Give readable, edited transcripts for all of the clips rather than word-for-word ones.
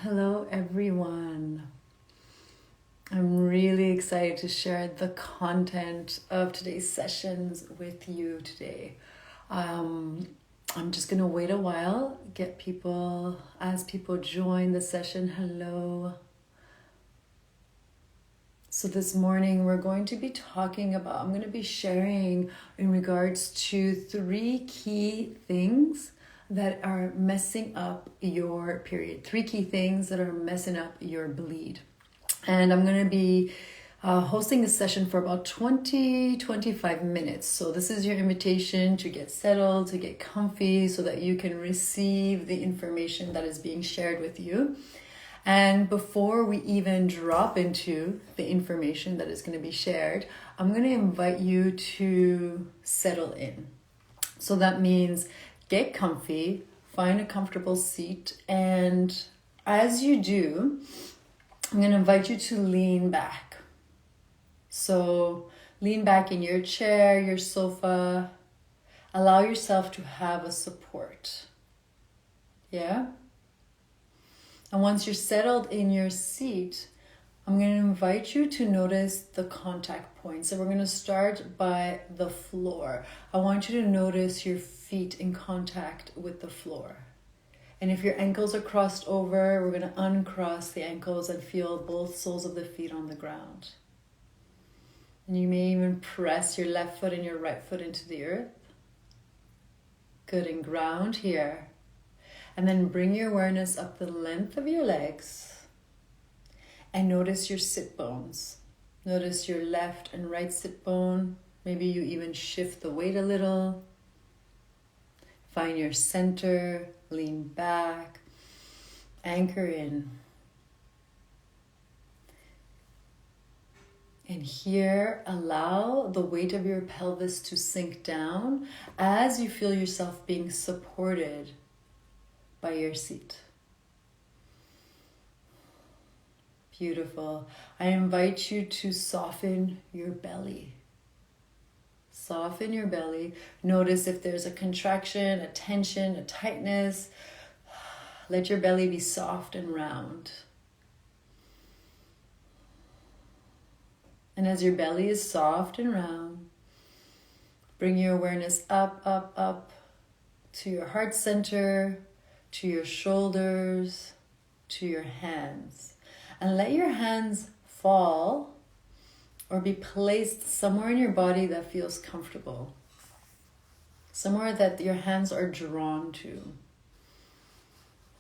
Hello, everyone. I'm really excited to share the content of today's sessions with you today. I'm just going to wait a while, as people join the session. Hello. So this morning we're going to be I'm going to be sharing in regards to 3 key things that are messing up your period. 3 key things that are messing up your bleed. And I'm going to be hosting a session for about 20-25 minutes. So this is your invitation to get settled, to get comfy so that you can receive the information that is being shared with you. And before we even drop into the information that is going to be shared, I'm going to invite you to settle in. So that means get comfy, find a comfortable seat, and as you do, I'm going to invite you to lean back. So lean back in your chair, your sofa. Allow yourself to have a support. Yeah? And once you're settled in your seat, I'm going to invite you to notice the contact points. So we're going to start by the floor. I want you to notice your feet in contact with the floor. And if your ankles are crossed over, we're going to uncross the ankles and feel both soles of the feet on the ground. And you may even press your left foot and your right foot into the earth. Good, and ground here. And then bring your awareness up the length of your legs. And notice your sit bones. Notice your left and right sit bone. Maybe you even shift the weight a little. Find your center, lean back, anchor in. And here, allow the weight of your pelvis to sink down as you feel yourself being supported by your seat. Beautiful. I invite you to soften your belly. Soften your belly. Notice if there's a contraction, a tension, a tightness. Let your belly be soft and round. And as your belly is soft and round, bring your awareness up, up, up to your heart center, to your shoulders, to your hands. And let your hands fall or be placed somewhere in your body that feels comfortable. Somewhere that your hands are drawn to.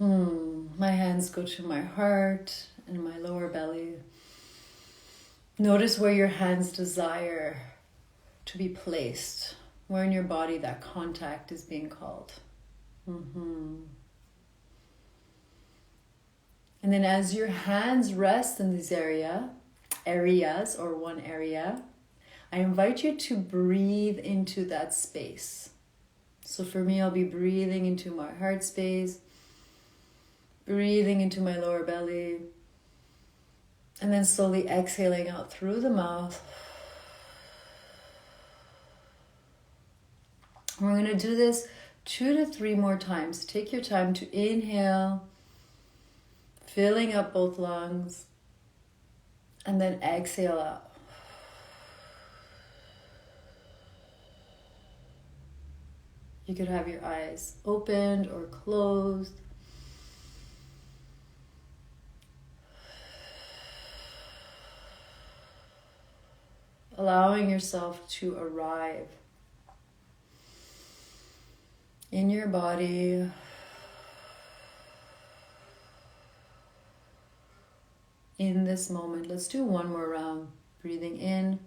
My hands go to my heart and my lower belly. Notice where your hands desire to be placed. Where in your body that contact is being called. And then as your hands rest in this areas or one area, I invite you to breathe into that space. So for me, I'll be breathing into my heart space, breathing into my lower belly, and then slowly exhaling out through the mouth. We're going to do this 2 to 3 more times. Take your time to inhale, filling up both lungs, and then exhale out. You could have your eyes opened or closed. Allowing yourself to arrive in your body. In this moment. Let's do one more round. Breathing in.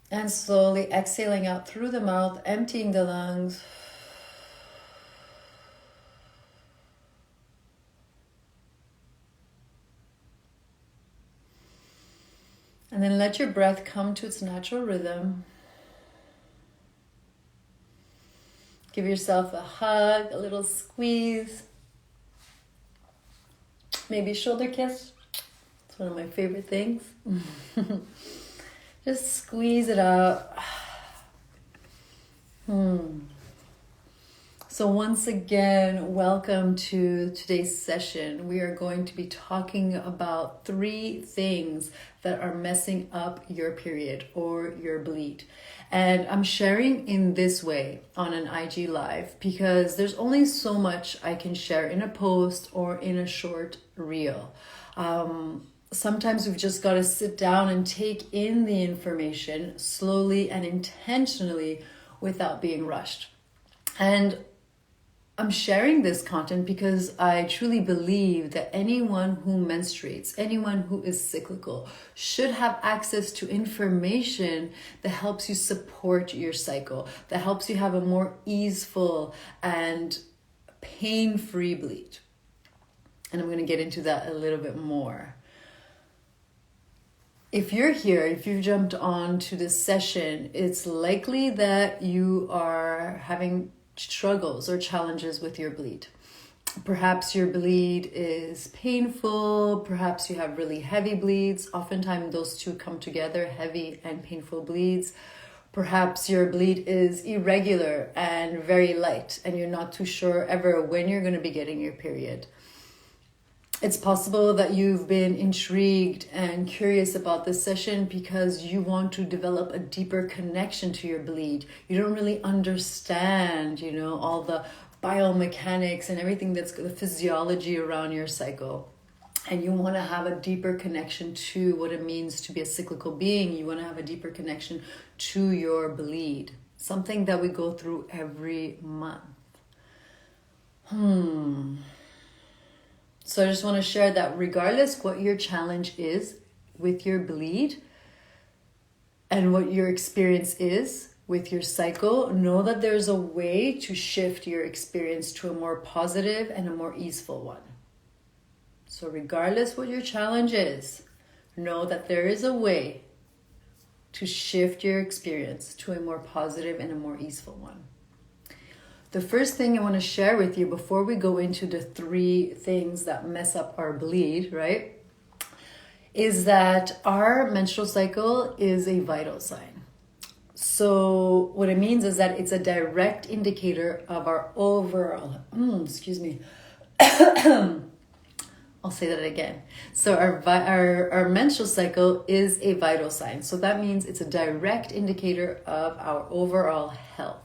And slowly exhaling out through the mouth, emptying the lungs. And then let your breath come to its natural rhythm. Give yourself a hug, a little squeeze. Maybe shoulder kiss. It's one of my favorite things. Just squeeze it out. So So once again, welcome to today's session. We are going to be talking about 3 things that are messing up your period or your bleed. And I'm sharing in this way on an IG live because there's only so much I can share in a post or in a short reel. Sometimes we've just got to sit down and take in the information slowly and intentionally without being rushed. And I'm sharing this content because I truly believe that anyone who menstruates, anyone who is cyclical, should have access to information that helps you support your cycle, that helps you have a more easeful and pain-free bleed. And I'm going to get into that a little bit more. If you're here, if you've jumped on to this session, it's likely that you are having struggles or challenges with your bleed. Perhaps your bleed is painful, perhaps you have really heavy bleeds. Oftentimes those two come together, heavy and painful bleeds. Perhaps your bleed is irregular and very light and you're not too sure ever when you're going to be getting your period. It's possible that you've been intrigued and curious about this session because you want to develop a deeper connection to your bleed. You don't really understand, all the biomechanics and everything that's the physiology around your cycle. And you want to have a deeper connection to what it means to be a cyclical being. You want to have a deeper connection to your bleed. Something that we go through every month. So I just want to share that regardless what your challenge is with your bleed and what your experience is with your cycle, know that there's a way to shift your experience to a more positive and a more easeful one. So regardless what your challenge is, know that there is a way to shift your experience to a more positive and a more easeful one. The first thing I want to share with you before we go into the 3 things that mess up our bleed, right, is that our menstrual cycle is a vital sign. So what it means is that it's a direct indicator of our overall, I'll say that again. So our menstrual cycle is a vital sign. So that means it's a direct indicator of our overall health.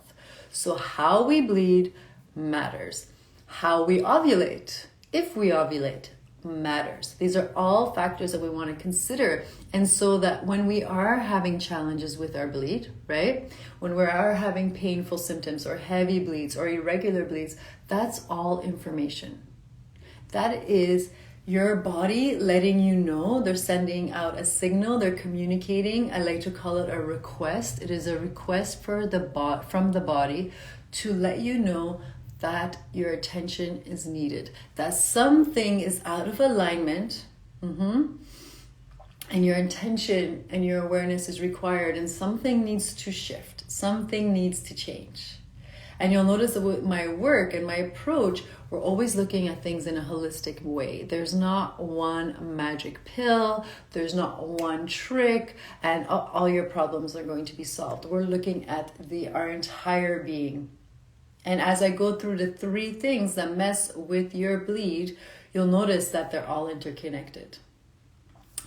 So how we bleed matters. How we ovulate, if we ovulate, matters. These are all factors that we want to consider. And so that when we are having challenges with our bleed, right? When we are having painful symptoms or heavy bleeds or irregular bleeds, that's all information. That is your body letting you know. They're sending out a signal, they're communicating. I like to call it a request. It is a request from the body to let you know that your attention is needed, that something is out of alignment, and your intention and your awareness is required, and something needs to shift, something needs to change. And you'll notice that with my work and my approach, we're always looking at things in a holistic way. There's not one magic pill, there's not one trick, and all your problems are going to be solved. We're looking at our entire being. And as I go through the 3 things that mess with your bleed, you'll notice that they're all interconnected.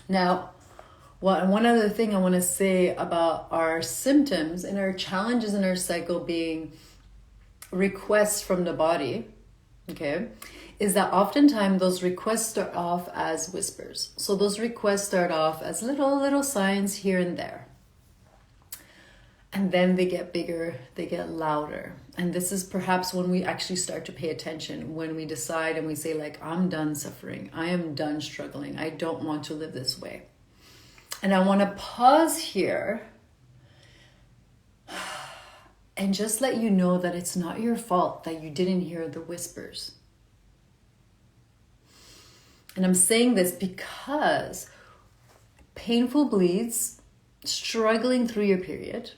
Now, one other thing I want to say about our symptoms and our challenges in our cycle being requests from the body, okay, is that oftentimes those requests start off as whispers. So those requests start off as little signs here and there. And then they get bigger, they get louder. And this is perhaps when we actually start to pay attention, when we decide and we say like, I'm done suffering, I am done struggling, I don't want to live this way. And I want to pause here and just let you know that it's not your fault that you didn't hear the whispers. And I'm saying this because painful bleeds, struggling through your period,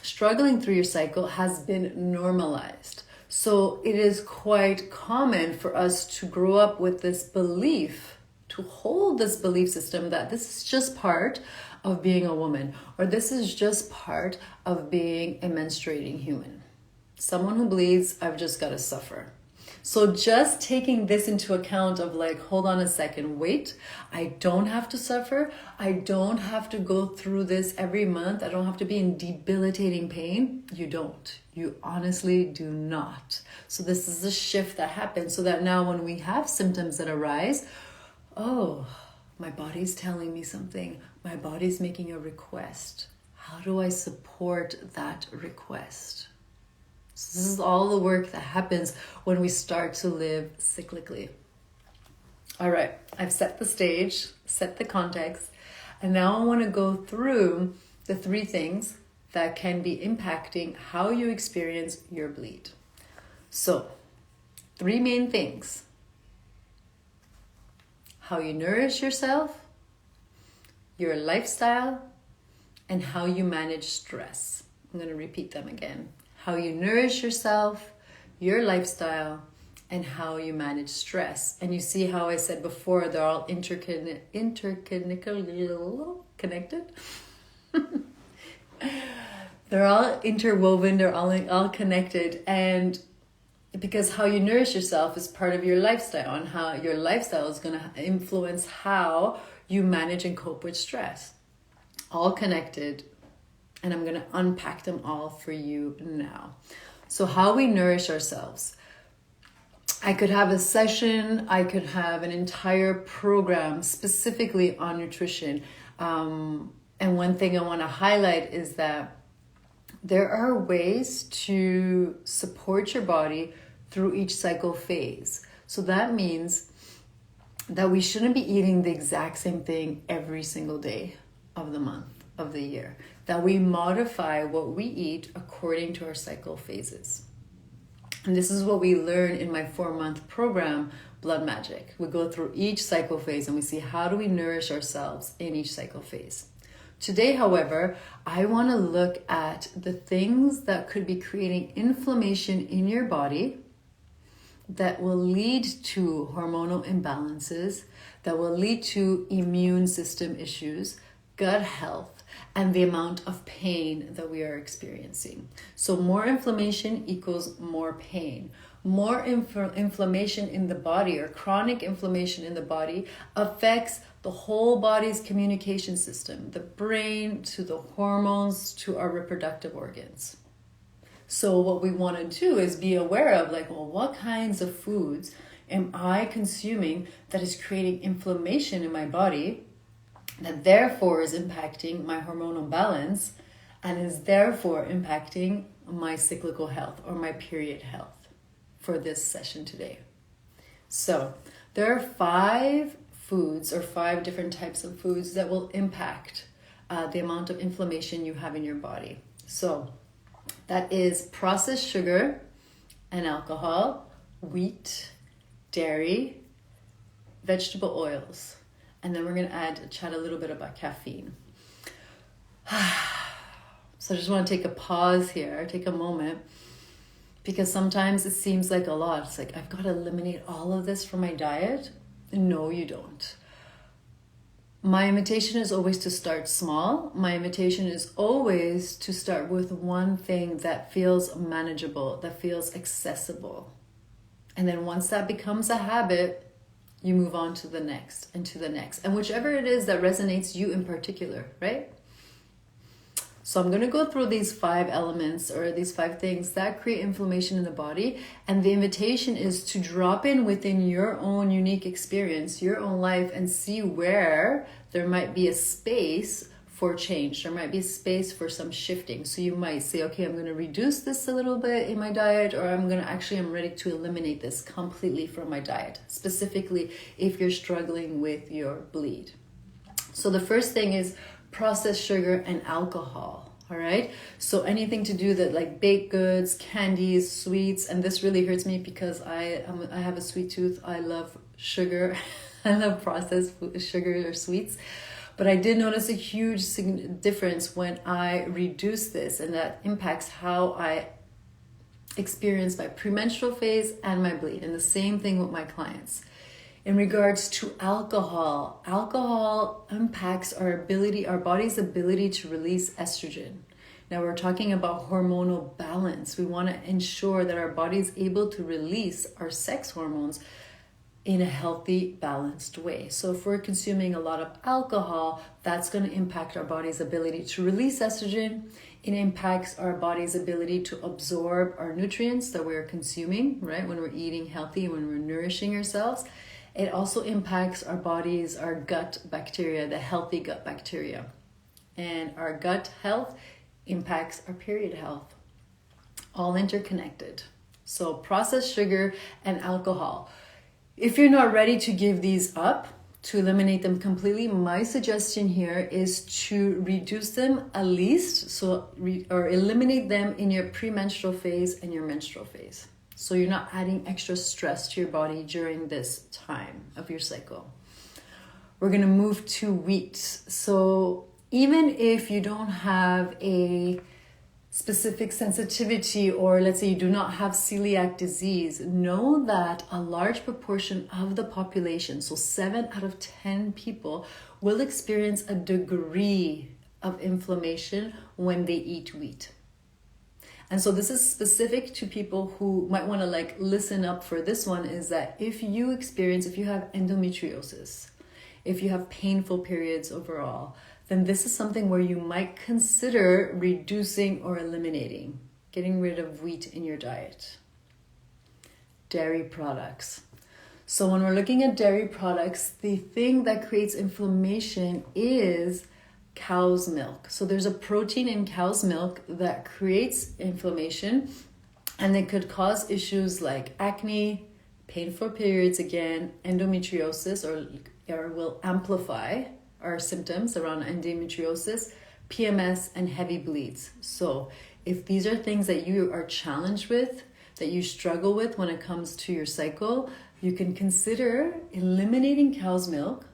struggling through your cycle has been normalized. So it is quite common for us to grow up with this belief, to hold this belief system that this is just part of being a woman, or this is just part of being a menstruating human. Someone who bleeds, I've just got to suffer. So just taking this into account of like, hold on a second, wait, I don't have to suffer. I don't have to go through this every month. I don't have to be in debilitating pain. You don't. You honestly do not. So this is a shift that happens so that now when we have symptoms that arise, oh, my body's telling me something. My body's making a request. How do I support that request? So this is all the work that happens when we start to live cyclically. All right, I've set the stage, set the context, and now I want to go through the 3 things that can be impacting how you experience your bleed. So, 3 main things. How you nourish yourself, your lifestyle, and how you manage stress. I'm going to repeat them again. How you nourish yourself, your lifestyle, and how you manage stress. And you see how I said before, they're all connected. They're all interwoven, they're all connected. And because how you nourish yourself is part of your lifestyle, and how your lifestyle is going to influence how you manage and cope with stress. All connected. And I'm going to unpack them all for you now. So how we nourish ourselves. I could have a session, I could have an entire program specifically on nutrition. And one thing I want to highlight is that there are ways to support your body through each cycle phase. So that means that we shouldn't be eating the exact same thing every single day of the month, of the year. That we modify what we eat according to our cycle phases. And this is what we learn in my 4-month program, Blood Magic. We go through each cycle phase and we see how do we nourish ourselves in each cycle phase. Today, however, I want to look at the things that could be creating inflammation in your body that will lead to hormonal imbalances, that will lead to immune system issues, gut health, and the amount of pain that we are experiencing. So more inflammation equals more pain. More inflammation in the body, or chronic inflammation in the body, affects the whole body's communication system, the brain to the hormones to our reproductive organs. So what we want to do is be aware of like, well, what kinds of foods am I consuming that is creating inflammation in my body, that therefore is impacting my hormonal balance and is therefore impacting my cyclical health or my period health for this session today. So there are 5 foods or 5 different types of foods that will impact the amount of inflammation you have in your body. So that is processed sugar and alcohol, wheat, dairy, vegetable oils. And then we're going to chat a little bit about caffeine. So I just want to take a pause here, take a moment, because sometimes it seems like a lot. It's like, I've got to eliminate all of this from my diet. No, you don't. My invitation is always to start small. My invitation is always to start with one thing that feels manageable, that feels accessible. And then once that becomes a habit, you move on to the next and to the next. And whichever it is that resonates you in particular, right? So I'm going to go through these 5 elements or these 5 things that create inflammation in the body. And the invitation is to drop in within your own unique experience, your own life, and see where there might be a space for change. There might be space for some shifting. So you might say, okay, I'm going to reduce this a little bit in my diet, or I'm ready to eliminate this completely from my diet, specifically if you're struggling with your bleed. So the first thing is processed sugar and alcohol. All right. So anything to do that, like baked goods, candies, sweets, and this really hurts me because I have a sweet tooth. I love sugar. I love processed sugar or sweets. But I did notice a huge difference when I reduce this, and that impacts how I experience my premenstrual phase and my bleed. And the same thing with my clients. In regards to alcohol, alcohol impacts our body's ability to release estrogen. Now we're talking about hormonal balance. We want to ensure that our body is able to release our sex hormones in a healthy, balanced way. So if we're consuming a lot of alcohol, that's going to impact our body's ability to release estrogen. It impacts our body's ability to absorb our nutrients that we're consuming, right? When we're eating healthy, when we're nourishing ourselves. It also impacts our gut bacteria, the healthy gut bacteria. And our gut health impacts our period health. All interconnected. So processed sugar and alcohol. If you're not ready to give these up, to eliminate them completely, my suggestion here is to reduce them at least, or eliminate them in your premenstrual phase and your menstrual phase. So you're not adding extra stress to your body during this time of your cycle. We're going to move to wheat. So even if you don't have a specific sensitivity, or let's say you do not have celiac disease, know that a large proportion of the population, so 7 out of 10 people, will experience a degree of inflammation when they eat wheat. And so this is specific to people who might want to listen up for this one, is that if you have endometriosis, if you have painful periods overall, then this is something where you might consider reducing or eliminating, getting rid of wheat in your diet. Dairy products. So when we're looking at dairy products, the thing that creates inflammation is cow's milk. So there's a protein in cow's milk that creates inflammation, and it could cause issues like acne, painful periods again, endometriosis, or will amplify our symptoms around endometriosis, PMS, and heavy bleeds. So if these are things that you are challenged with, that you struggle with when it comes to your cycle, you can consider eliminating cow's milk,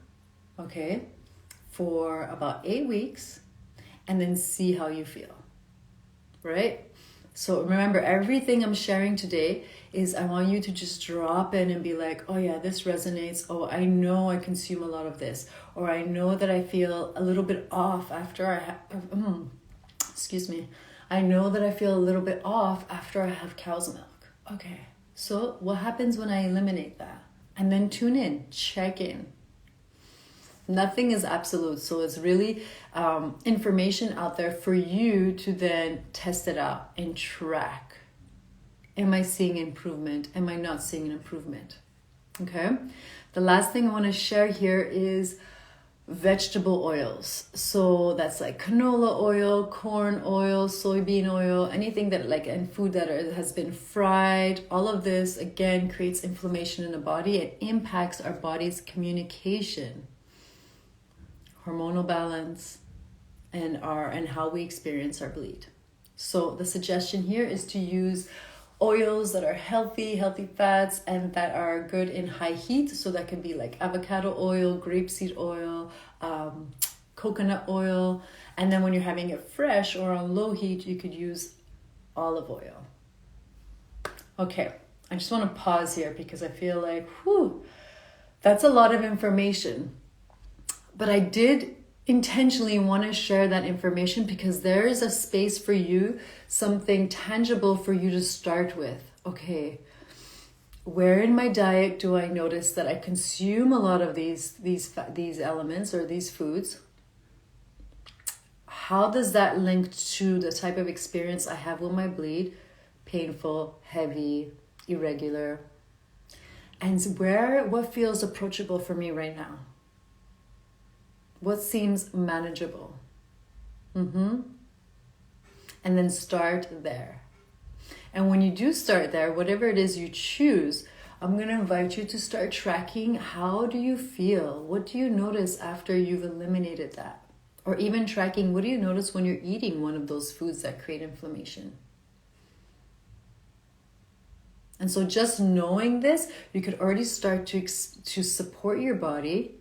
okay, for about 8 weeks, and then see how you feel, right? So remember, everything I'm sharing today is I want you to just drop in and be like, oh yeah, this resonates. Oh, I know I consume a lot of this. Or I know that I feel a little bit off after I know that I feel a little bit off after I have cow's milk. Okay, so what happens when I eliminate that? And then tune in, check in. Nothing is absolute, so it's really information out there for you to then test it out and track. Am I seeing improvement? Am I not seeing an improvement? Okay. The last thing I want to share here is vegetable oils. So that's like canola oil, corn oil, soybean oil, anything that and food that has been fried. All of this again creates inflammation in the body. It impacts our body's communication, hormonal balance, and how we experience our bleed. So the suggestion here is to use oils that are healthy fats, and that are good in high heat. So that can be like avocado oil, grapeseed oil, coconut oil. And then when you're having it fresh or on low heat, you could use olive oil. Okay, I just want to pause here because I feel like, that's a lot of information. But I did intentionally want to share that information because there is a space for you, something tangible for you to start with. Okay, where in my diet do I notice that I consume a lot of these elements or these foods? How does that link to the type of experience I have with my bleed? Painful, heavy, irregular. And what feels approachable for me right now? What seems manageable? And then start there. And when you do start there, whatever it is you choose, I'm going to invite you to start tracking. How do you feel? What do you notice after you've eliminated that? Or even tracking, what do you notice when you're eating one of those foods that create inflammation? And so just knowing this, you could already start to support your body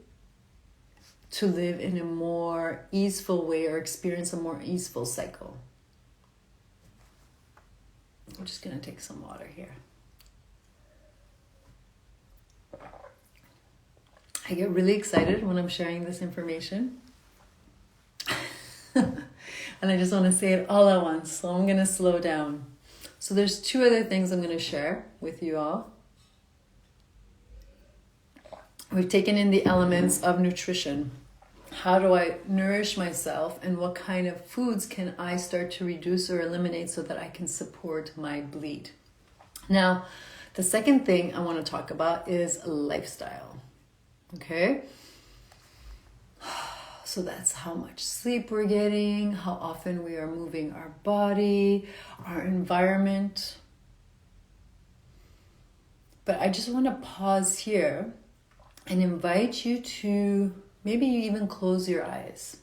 to live in a more easeful way or experience a more easeful cycle. I'm just going to take some water here. I get really excited when I'm sharing this information. and I just want to say it all at once. So I'm going to slow down. So there's two other things I'm going to share with you all. We've taken in the elements of nutrition. How do I nourish myself, and what kind of foods can I start to reduce or eliminate so that I can support my bleed? Now, the second thing I want to talk about is lifestyle. Okay? So that's how much sleep we're getting, how often we are moving our body, our environment. But I just want to pause here and invite you to maybe even close your eyes.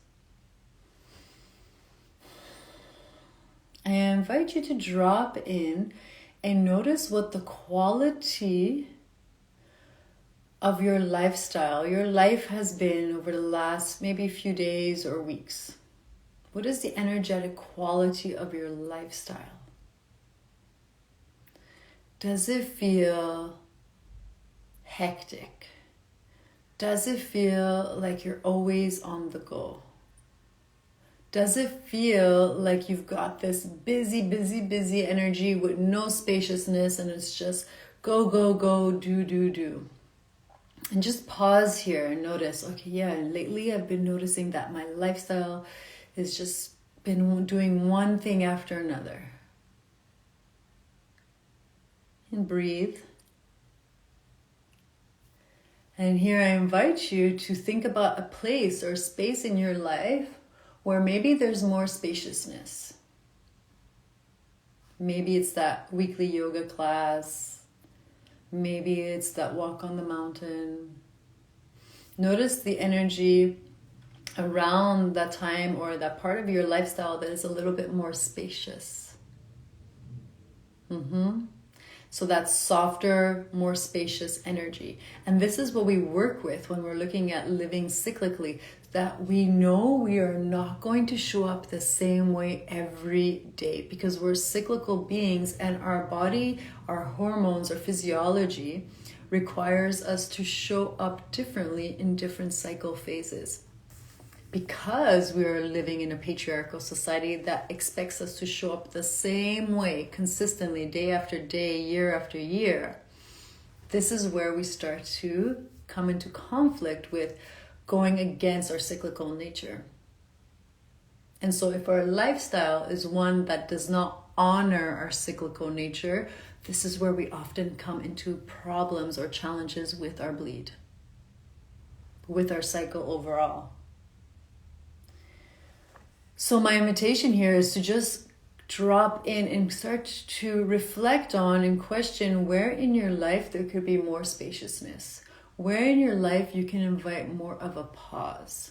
I invite you to drop in and notice what the quality of your lifestyle, your life has been over the last maybe few days or weeks. What is the energetic quality of your lifestyle? Does it feel hectic? Does it feel like you're always on the go? Does it feel like you've got this busy energy with no spaciousness, and it's just go, do? And just pause here and notice, okay, yeah, lately I've been noticing that my lifestyle has just been doing one thing after another. And breathe. And here I invite you to think about a place or space in your life where maybe there's more spaciousness. Maybe it's that weekly yoga class. Maybe it's that walk on the mountain. Notice the energy around that time or that part of your lifestyle that is a little bit more spacious. So that's softer, more spacious energy. And this is what we work with when we're looking at living cyclically, that we know we are not going to show up the same way every day because we're cyclical beings, and our body, our hormones, our physiology requires us to show up differently in different cycle phases. Because we are living in a patriarchal society that expects us to show up the same way consistently, day after day, year after year, this is where we start to come into conflict with going against our cyclical nature. And so if our lifestyle is one that does not honor our cyclical nature, this is where we often come into problems or challenges with our bleed, with our cycle overall. So my invitation here is to just drop in and start to reflect on and question where in your life there could be more spaciousness, where in your life you can invite more of a pause.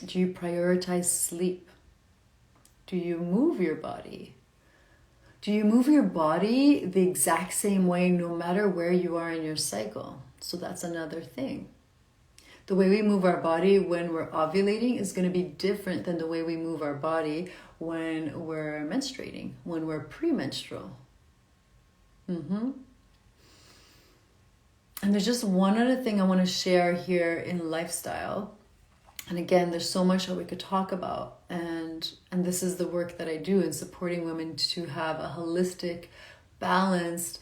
Do you prioritize sleep? Do you move your body? Do you move your body the exact same way no matter where you are in your cycle? So that's another thing. The way we move our body when we're ovulating is going to be different than the way we move our body when we're menstruating, when we're premenstrual. And there's just one other thing I want to share here in lifestyle. And again, there's so much that we could talk about. And this is the work that I do in supporting women to have a holistic, balanced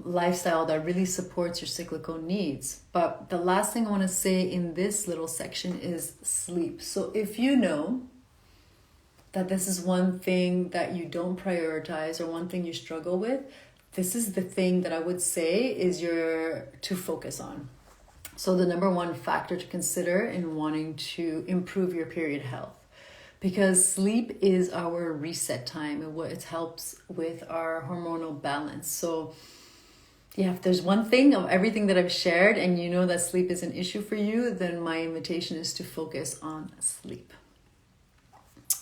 lifestyle that really supports your cyclical needs. But the last thing I want to say in this little section is sleep. So if you know that this is one thing that you don't prioritize or one thing you struggle with, this is the thing that I would say is to focus on. So the number one factor to consider in wanting to improve your period health, because sleep is our reset time and what it helps with our hormonal balance. So yeah, if there's one thing of everything that I've shared and you know that sleep is an issue for you, then my invitation is to focus on sleep.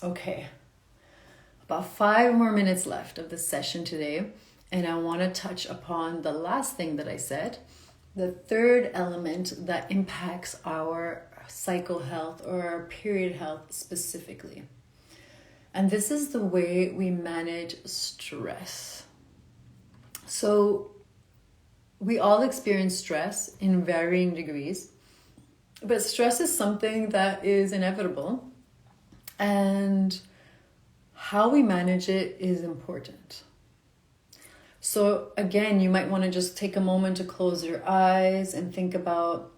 Okay, about 5 more minutes left of the session today. And I want to touch upon the last thing that I said, the third element that impacts our cycle health or our period health specifically. And this is the way we manage stress. So we all experience stress in varying degrees. But stress is something that is inevitable, and how we manage it is important. So again, you might want to just take a moment to close your eyes and think about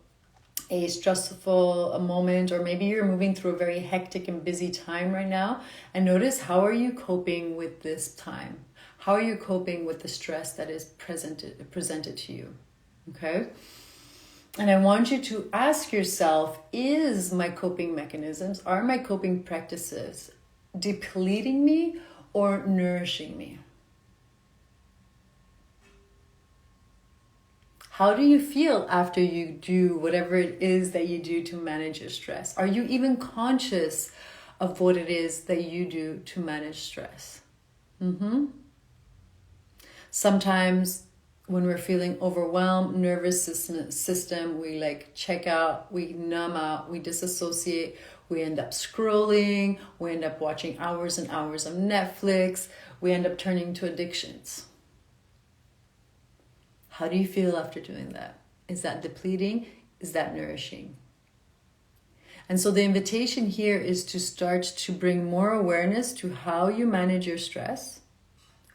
a stressful moment, or maybe you're moving through a very hectic and busy time right now, and notice, how are you coping with this time? How are you coping with the stress that is presented to you? Okay? And I want you to ask yourself, are my coping practices depleting me or nourishing me? How do you feel after you do whatever it is that you do to manage your stress? Are you even conscious of what it is that you do to manage stress? Sometimes when we're feeling overwhelmed, nervous system, we like check out, we numb out, we disassociate, we end up scrolling, we end up watching hours and hours of Netflix, we end up turning to addictions. How do you feel after doing that? Is that depleting? Is that nourishing? And so the invitation here is to start to bring more awareness to how you manage your stress,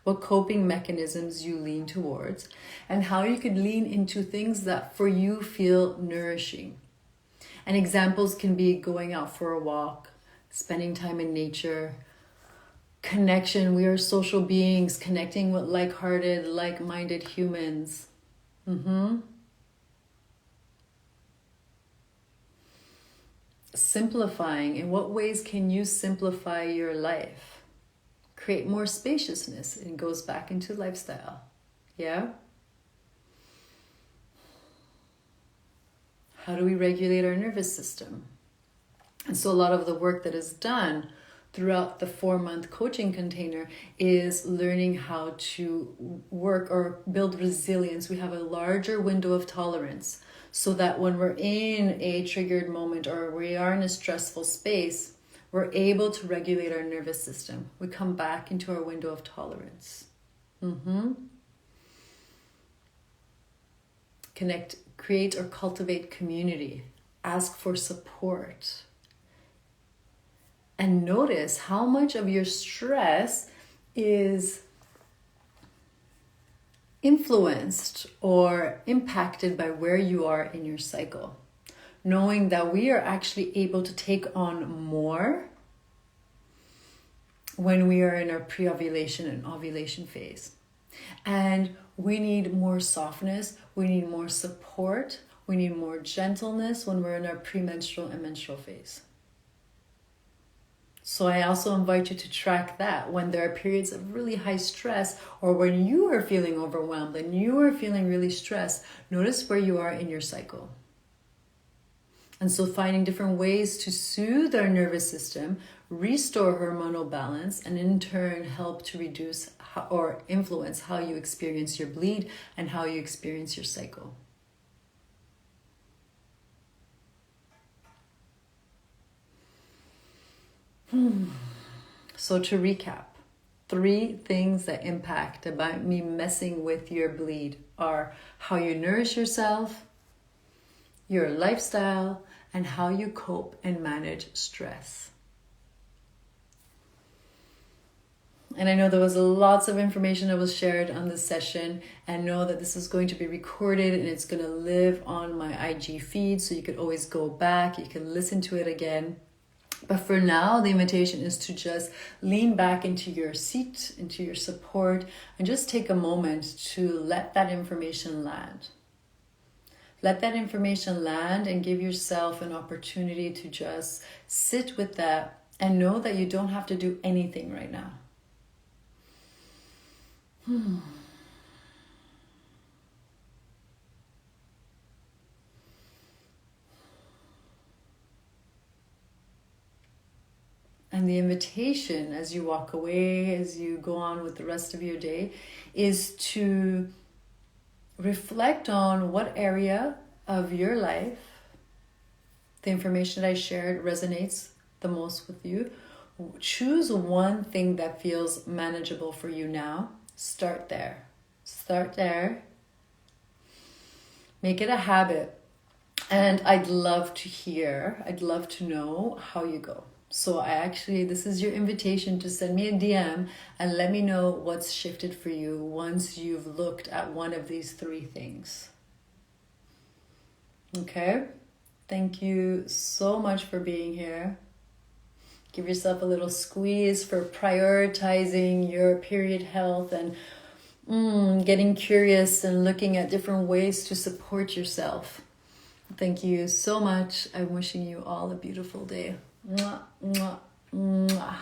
what coping mechanisms you lean towards, and how you could lean into things that for you feel nourishing. And examples can be going out for a walk, spending time in nature, connection. We are social beings, connecting with like-hearted, like-minded humans. Simplifying. In what ways can you simplify your life? Create more spaciousness. It goes back into lifestyle. Yeah? How do we regulate our nervous system? And so a lot of the work that is done throughout the 4-month coaching container is learning how to work or build resilience. We have a larger window of tolerance so that when we're in a triggered moment or we are in a stressful space, we're able to regulate our nervous system. We come back into our window of tolerance. Connect, create or cultivate community. Ask for support. And notice how much of your stress is influenced or impacted by where you are in your cycle. Knowing that we are actually able to take on more when we are in our pre-ovulation and ovulation phase. And we need more softness, we need more support, we need more gentleness when we're in our premenstrual and menstrual phase. So I also invite you to track that when there are periods of really high stress, or when you are feeling overwhelmed and you are feeling really stressed, notice where you are in your cycle. And so finding different ways to soothe our nervous system, restore hormonal balance, and in turn help to reduce or influence how you experience your bleed and how you experience your cycle. So to recap, 3 things that impact about me messing with your bleed are how you nourish yourself, your lifestyle, and how you cope and manage stress. And I know there was lots of information that was shared on this session, and know that this is going to be recorded and it's going to live on my IG feed, so you could always go back, you can listen to it again. But for now, the invitation is to just lean back into your seat, into your support, and just take a moment to let that information land. Let that information land and give yourself an opportunity to just sit with that and know that you don't have to do anything right now. And the invitation as you walk away, as you go on with the rest of your day, is to reflect on what area of your life the information that I shared resonates the most with you. Choose one thing that feels manageable for you now. Start there. Start there. Make it a habit And I'd love to know how you go. So this is your invitation to send me a DM and let me know what's shifted for you once you've looked at one of these three things. Okay? Thank you so much for being here. Give yourself a little squeeze for prioritizing your period health and getting curious and looking at different ways to support yourself. Thank you so much. I'm wishing you all a beautiful day. Mwah, mwah, mwah.